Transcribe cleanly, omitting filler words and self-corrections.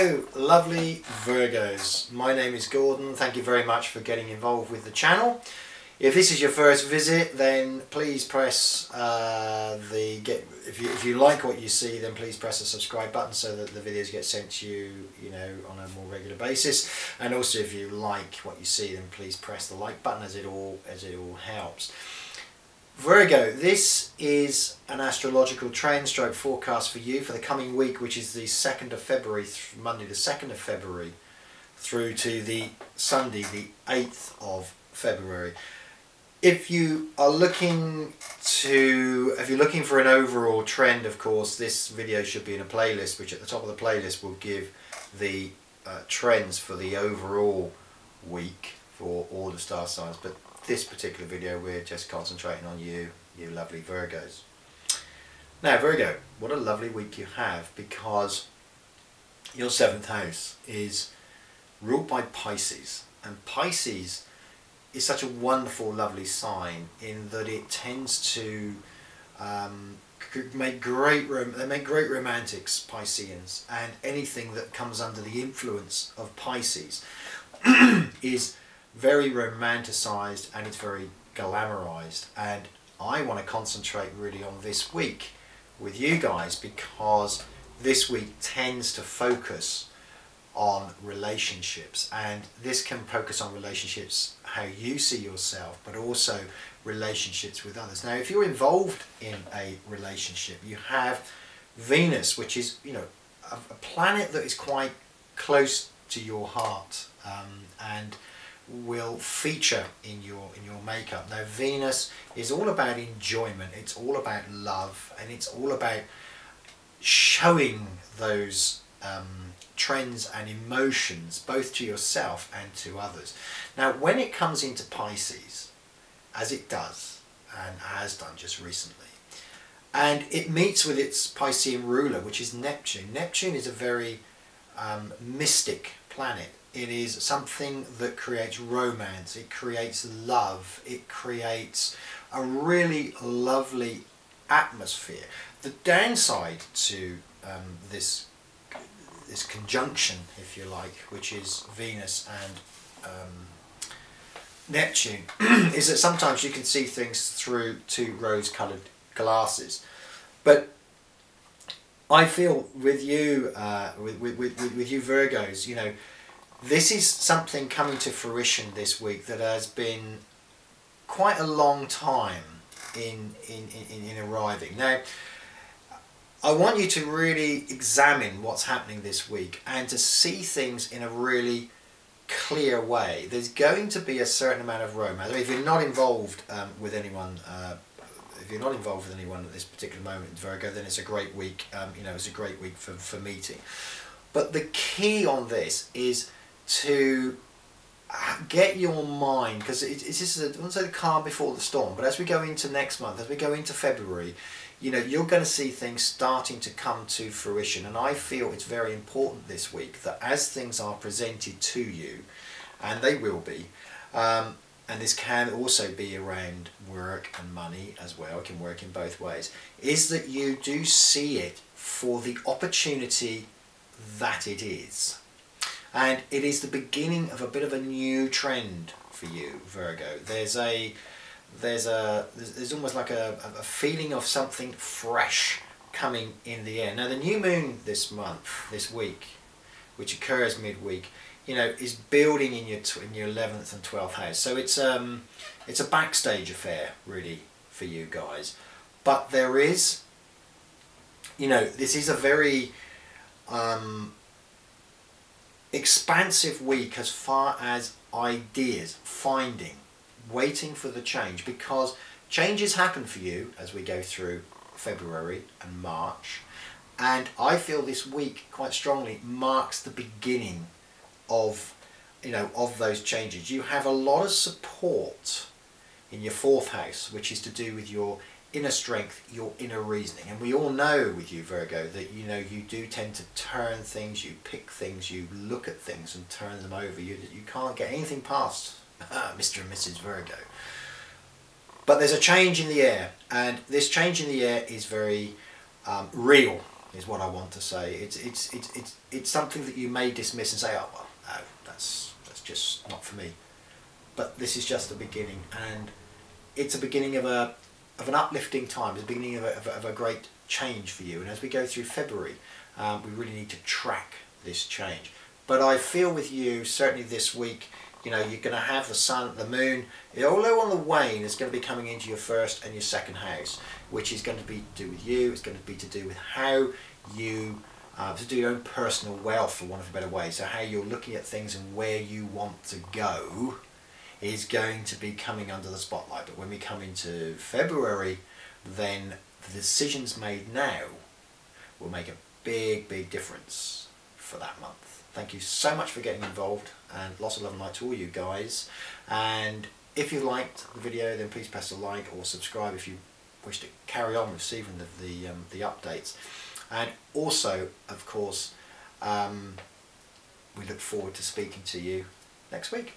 Hello lovely Virgos, my name is Gordon. Thank you very much for getting involved with the channel. If this is your first visit, then please press if you like what you see, then please press the subscribe button so that the videos get sent to you, on a more regular basis. And also if you like what you see, then please press the like button, as it all helps. Virgo, this is an astrological trend stroke forecast for you for the coming week, which is the 2nd of February, Monday the 2nd of February through to the Sunday the 8th of February. If you're looking for an overall trend, of course, this video should be in a playlist, which at the top of the playlist will give the trends for the overall week for all the star signs. But this particular video, we're just concentrating on you lovely Virgos. Now Virgo, what a lovely week you have, because your 7th house is ruled by Pisces, and Pisces is such a wonderful, lovely sign in that it tends to make great romantics, Pisceans, and anything that comes under the influence of Pisces is very romanticized and it's very glamorized. And I want to concentrate really on this week with you guys, because this week tends to focus on relationships, and this can focus on relationships, how you see yourself, but also relationships with others. Now if you're involved in a relationship, you have Venus, which is a planet that is quite close to your heart, and will feature in your makeup. Now Venus is all about enjoyment, it's all about love, and it's all about showing those trends and emotions both to yourself and to others. Now when it comes into Pisces, as it does and has done just recently, and it meets with its Piscean ruler, which is Neptune. Neptune is a very mystic planet. It is something that creates romance, it creates love, it creates a really lovely atmosphere. The downside to this conjunction, if you like, which is Venus and Neptune, is that sometimes you can see things through two rose-coloured glasses. But I feel with you, with you Virgos, this is something coming to fruition this week that has been quite a long time in arriving. Now I want you to really examine what's happening this week and to see things in a really clear way. There's going to be a certain amount of romance. If you're not involved with anyone, at this particular moment, Virgo, then it's a great week. It's a great week for meeting. But the key on this is to get your mind, because it's just I wouldn't say the calm before the storm, but as we go into next month, as we go into February, you're going to see things starting to come to fruition. And I feel it's very important this week that as things are presented to you, and they will be, and this can also be around work and money as well, it can work in both ways, is that you do see it for the opportunity that it is. And it is the beginning of a bit of a new trend for you, Virgo. There's almost like a feeling of something fresh coming in the air. Now the new moon this week, which occurs midweek, is building in your 11th and 12th house. So it's a backstage affair really for you guys. But there is, this is a very expansive week as far as ideas, waiting for the change, because changes happen for you as we go through February and March, and I feel this week quite strongly marks the beginning of those changes. You have a lot of support in your 4th house, which is to do with your inner strength, your inner reasoning. And we all know with you Virgo that you do tend to turn things, you pick things, you look at things and turn them over. You can't get anything past Mr. and Mrs. Virgo. But there's a change in the air, and this change in the air is very real is what I want to say. It's something that you may dismiss and say, oh well, no, that's just not for me. But this is just the beginning, and it's a beginning of an uplifting time. It's the beginning of a great change for you. And as we go through February, we really need to track this change. But I feel with you, certainly this week, you know, you're going to have the sun, the moon, although on the wane, is going to be coming into your first and your second house, which is going to be to do with you. It's going to be to do with how you, to do your own personal wealth, for want of a better way. So how you're looking at things and where you want to go is going to be coming under the spotlight. But when we come into February, then the decisions made now will make a big difference for that month. Thank you so much for getting involved, and lots of love and light to all you guys. And if you liked the video, then please press a like or subscribe if you wish to carry on receiving the updates. And also, of course, we look forward to speaking to you next week.